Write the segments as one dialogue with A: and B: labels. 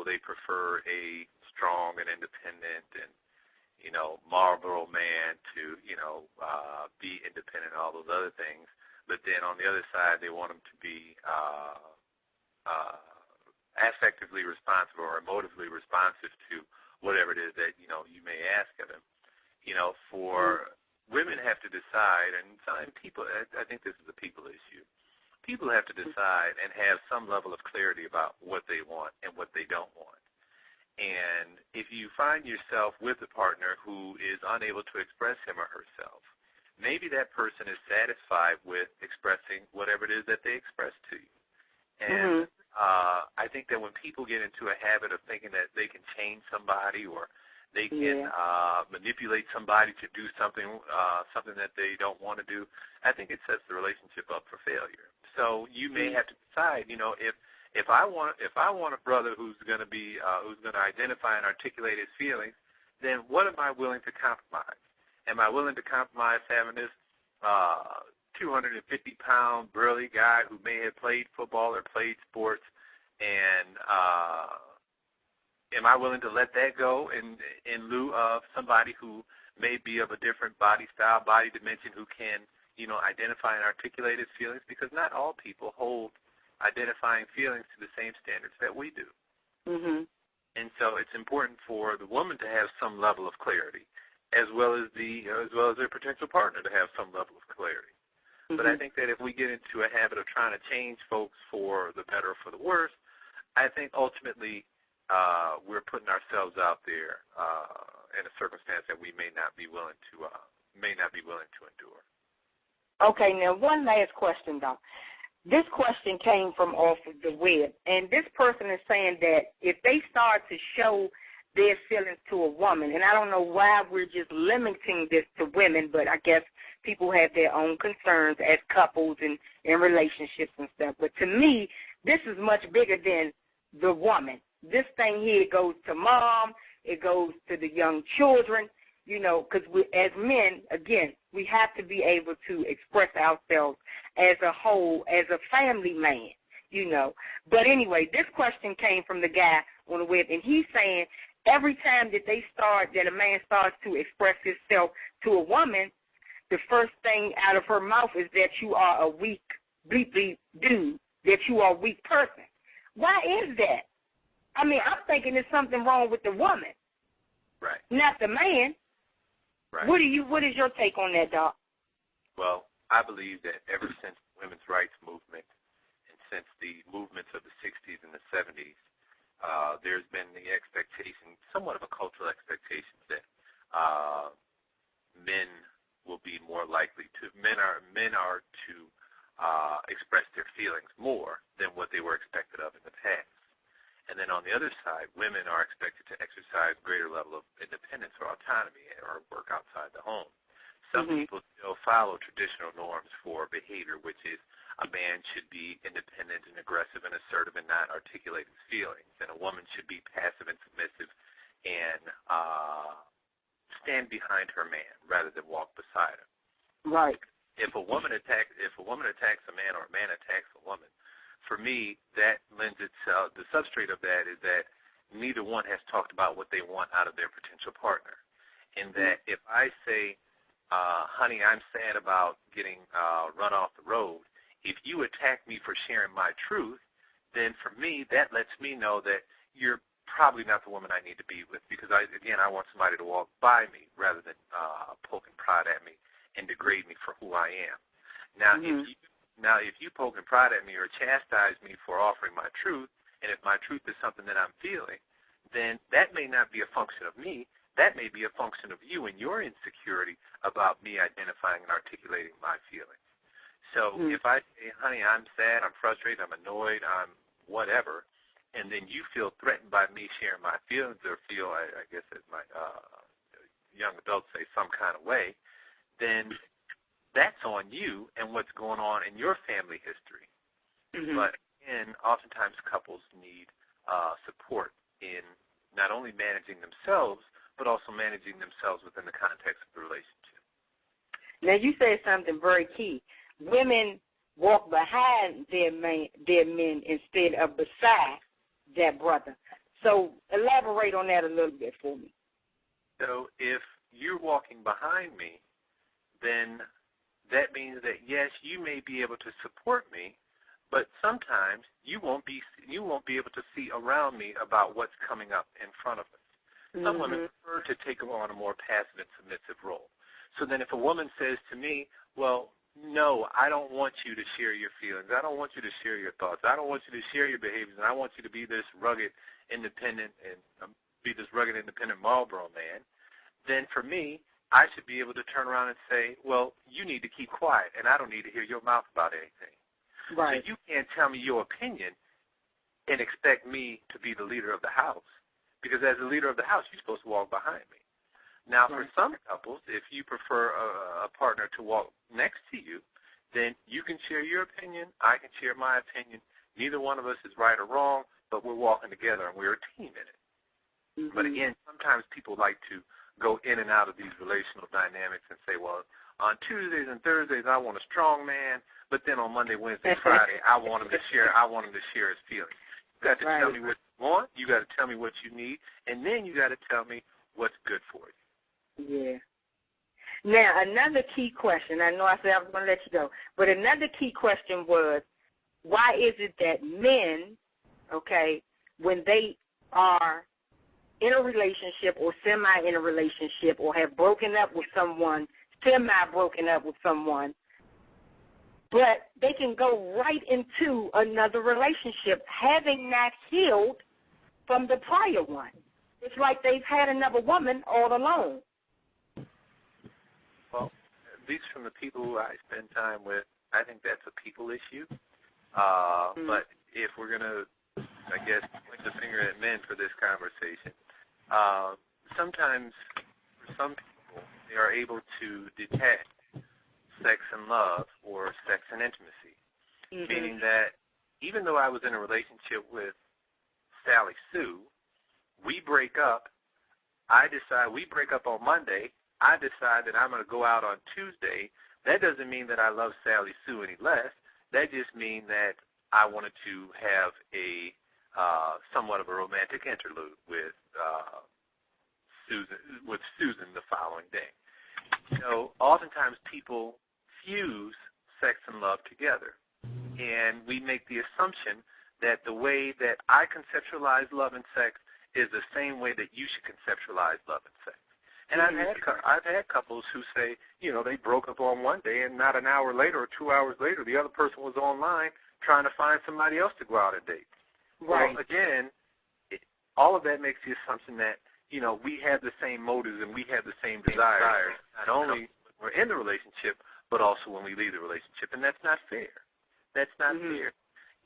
A: people, they prefer a strong and independent and, Marlboro man to, be independent and all those other things. But then on the other side, they want them to be affectively responsive or emotively responsive to whatever it is that, you may ask of him. For women have to decide, and people, I think this is a people issue. People have to decide and have some level of clarity about what they want and what they don't want. And if you find yourself with a partner who is unable to express him or herself, maybe that person is satisfied with expressing whatever it is that they express to you. And I think that when people get into a habit of thinking that they can change somebody or they can manipulate somebody to do something that they don't want to do, I think it sets the relationship up for failure. So you may have to decide, if I want a brother who's going to identify and articulate his feelings, then what am I willing to compromise? Am I willing to compromise having this 250-pound burly guy who may have played football or played sports, and am I willing to let that go in lieu of somebody who may be of a different body style, body dimension, who can, identify and articulate his feelings? Because not all people hold identifying feelings to the same standards that we do. And so it's important for the woman to have some level of clarity, as well as their potential partner to have some level of clarity. But I think that if we get into a habit of trying to change folks for the better or for the worse, I think ultimately we're putting ourselves out there in a circumstance that we may not be willing to endure.
B: Okay, now one last question, though. This question came from off of the web, and this person is saying that if they start to show their feelings to a woman, and I don't know why we're just limiting this to women, but I guess people have their own concerns as couples and in relationships and stuff. But to me, this is much bigger than the woman. This thing here goes to mom, it goes to the young children, because as men, again, we have to be able to express ourselves as a whole, as a family man, But anyway, this question came from the guy on the web, and he's saying every time that a man starts to express himself to a woman, the first thing out of her mouth is that you are a weak, bleep, bleep dude, that you are a weak person. Why is that? I mean, I'm thinking there's something wrong with the woman,
A: right? Not
B: the man.
A: Right.
B: What is your take on that, Doc?
A: Well, I believe that ever since the women's rights movement and since the movements of the 60s and the 70s, there's been the expectation, somewhat of a cultural expectation, that men will be more likely to men are to express their feelings more than what they were expected of in the past. And then on the other side, women are expected to exercise a greater level of independence or autonomy or work outside the home. Some people still follow traditional norms for behavior, which is a man should be independent and aggressive and assertive and not articulate his feelings, and a woman should be passive and submissive and stand behind her man rather than walk beside him.
B: Right.
A: If a woman attacks a man or a man attacks a woman, for me, that lends itself, the substrate of that is that neither one has talked about what they want out of their potential partner. In that if I say, honey, I'm sad about getting run off the road, if you attack me for sharing my truth, then for me, that lets me know that you're probably not the woman I need to be with, because, I want somebody to walk by me rather than poke and prod at me and degrade me for who I am. Now, if you poke and prod at me or chastise me for offering my truth, and if my truth is something that I'm feeling, then that may not be a function of me. That may be a function of you and your insecurity about me identifying and articulating my feelings. So if I say, honey, I'm sad, I'm frustrated, I'm annoyed, I'm whatever, and then you feel threatened by me sharing my feelings or feel, I guess as my young adults say, some kind of way, then that's on you and what's going on in your family history. But again, oftentimes couples need support in not only managing themselves, but also managing themselves within the context of the relationship.
B: Now, you said something very key. Women walk behind their men instead of beside their brother. So elaborate on that a little bit for me.
A: So if you're walking behind me, then that means that, yes, you may be able to support me, but sometimes you won't be able to see around me about what's coming up in front of us. Some women prefer to take on a more passive and submissive role. So then if a woman says to me, well, no, I don't want you to share your feelings. I don't want you to share your thoughts. I don't want you to share your behaviors, and I want you to be this rugged, independent, and Marlboro man, then for me, I should be able to turn around and say, well, you need to keep quiet, and I don't need to hear your mouth about anything.
B: Right.
A: So you can't tell me your opinion and expect me to be the leader of the house, because as the leader of the house, you're supposed to walk behind me. Now, for some couples, if you prefer a partner to walk next to you, then you can share your opinion, I can share my opinion. Neither one of us is right or wrong, but we're walking together, and we're a team in it. But again, sometimes people like to go in and out of these relational dynamics and say, well, on Tuesdays and Thursdays, I want a strong man, but then on Monday, Wednesday, Friday, I want him to share his feelings. You got to tell me what you want, you got to tell me what you need, and then you got to tell me what's good for you.
B: Yeah. Now, another key question, I know I said I was going to let you go, but another key question was, why is it that men, okay, when they are in a relationship or semi in a relationship or have broken up with someone, semi-broken up with someone, but they can go right into another relationship having not healed from the prior one? It's like they've had another woman all along.
A: Well, at least from the people who I spend time with, I think that's a people issue. But if we're going to, I guess, point the finger at men for this conversation, sometimes for some people, they are able to detach sex and love or sex and intimacy, meaning that even though I was in a relationship with Sally Sue, we break up. We break up on Monday. I decide that I'm going to go out on Tuesday. That doesn't mean that I love Sally Sue any less. That just means that I wanted to have a somewhat of a romantic interlude with Susan the following day. So oftentimes people fuse sex and love together, and we make the assumption that the way that I conceptualize love and sex is the same way that you should conceptualize love and sex. And I've had couples who say, they broke up on one day, and not an hour later or 2 hours later, the other person was online trying to find somebody else to go out and date.
B: Right.
A: Well, again, all of that makes the assumption that, we have the same motives and we have the same desires, not only when we're in the relationship, but also when we leave the relationship. And that's not fair. That's not fair.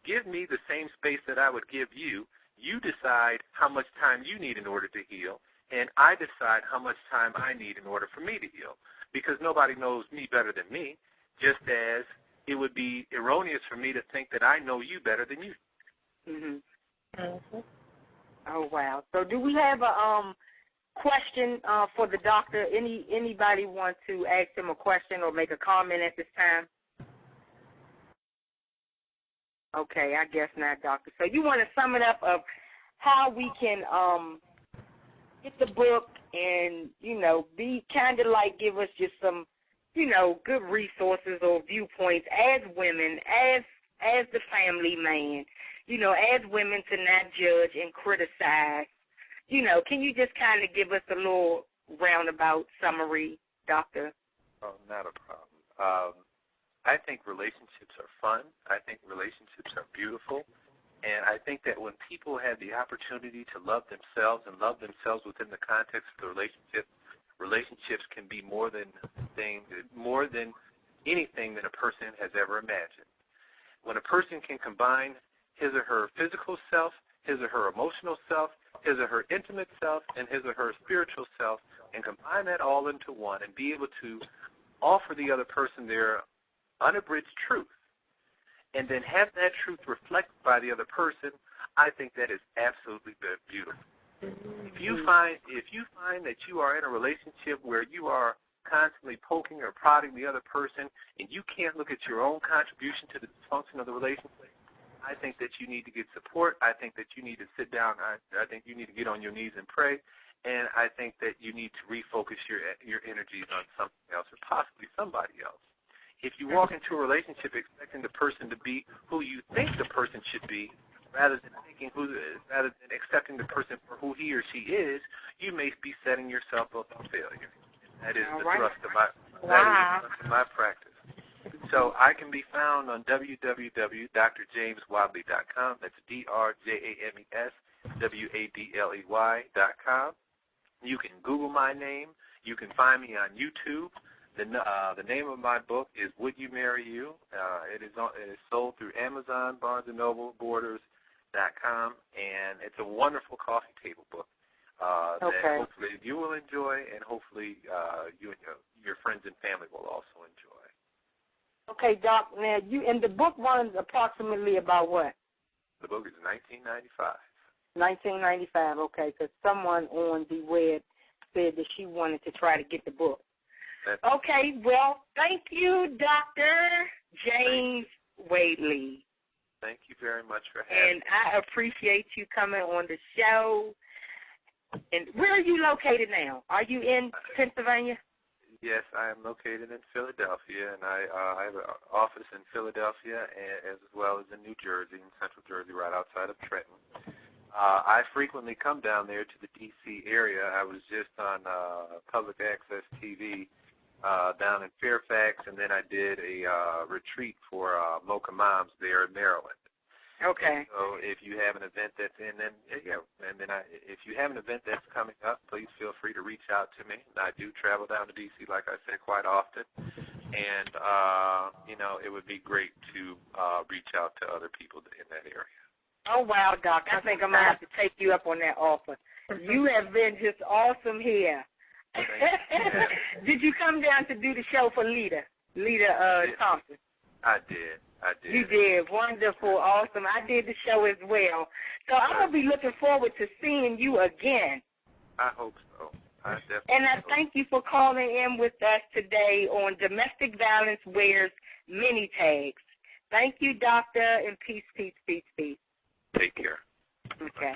A: Give me the same space that I would give you. You decide how much time you need in order to heal, and I decide how much time I need in order for me to heal, because nobody knows me better than me, just as it would be erroneous for me to think that I know you better than you.
B: Oh, wow. So do we have a question for the doctor? Anybody want to ask him a question or make a comment at this time? Okay, I guess not, doctor. So you want to sum it up of how we can get the book and, be kind of like give us just some, good resources or viewpoints as women, as the family man, as women to not judge and criticize. Can you just kind of give us a little roundabout summary, doctor?
A: Oh, not a problem. I think relationships are fun. I think relationships are beautiful. And I think that when people have the opportunity to love themselves and love themselves within the context of the relationship, relationships can be more than anything that a person has ever imagined. When a person can combine his or her physical self, his or her emotional self, his or her intimate self, and his or her spiritual self, and combine that all into one and be able to offer the other person their unabridged truth, and then have that truth reflected by the other person, I think that is absolutely beautiful. If you find that you are in a relationship where you are constantly poking or prodding the other person, and you can't look at your own contribution to the dysfunction of the relationship, I think that you need to get support. I think that you need to sit down. I think you need to get on your knees and pray. And I think that you need to refocus your energies on something else or possibly somebody else. If you walk into a relationship expecting the person to be who you think the person should be, rather than accepting the person for who he or she is, you may be setting yourself up for failure. That is the thrust of my practice. So I can be found on www.drjameswadley.com. That's DRJAMESWADLEY.com. You can Google my name. You can find me on YouTube. The name of my book is Would You Marry You? It is sold through Amazon, Barnes & Noble, Borders.com, and it's a wonderful coffee table book that hopefully you will enjoy, and hopefully you and your friends and family will also enjoy.
B: Okay, Doc. Now, the book runs approximately about what?
A: The book is $19.95.
B: $19.95. Okay, because someone on the web said that she wanted to try to get the book. Okay, well, thank you, Dr. James Wadley.
A: Thank you very much for having me.
B: And I appreciate you coming on the show. And where are you located now? Are you in Pennsylvania?
A: Yes, I am located in Philadelphia, and I have an office in Philadelphia as well as in New Jersey, in Central Jersey, right outside of Trenton. I frequently come down there to the D.C. area. I was just on public access TV down in Fairfax, and then I did a retreat for Mocha Moms there in Maryland.
B: Okay.
A: And so if you have an event if you have an event that's coming up, please feel free to reach out to me. I do travel down to D.C., like I said, quite often, and it would be great to reach out to other people in that area.
B: Oh, wow, Doc. I think I'm going to have to take you up on that offer. You have been just awesome here. Did you come down to do the show for Lita Thompson?
A: I did.
B: You did. Wonderful. Awesome. I did the show as well. So I'm going to be looking forward to seeing you again.
A: I hope so. I definitely
B: And I thank you for calling in with us today on Domestic Violence Wears Mini Tags. Thank you, Doctor, and peace, peace, peace, peace.
A: Take care.
B: Okay.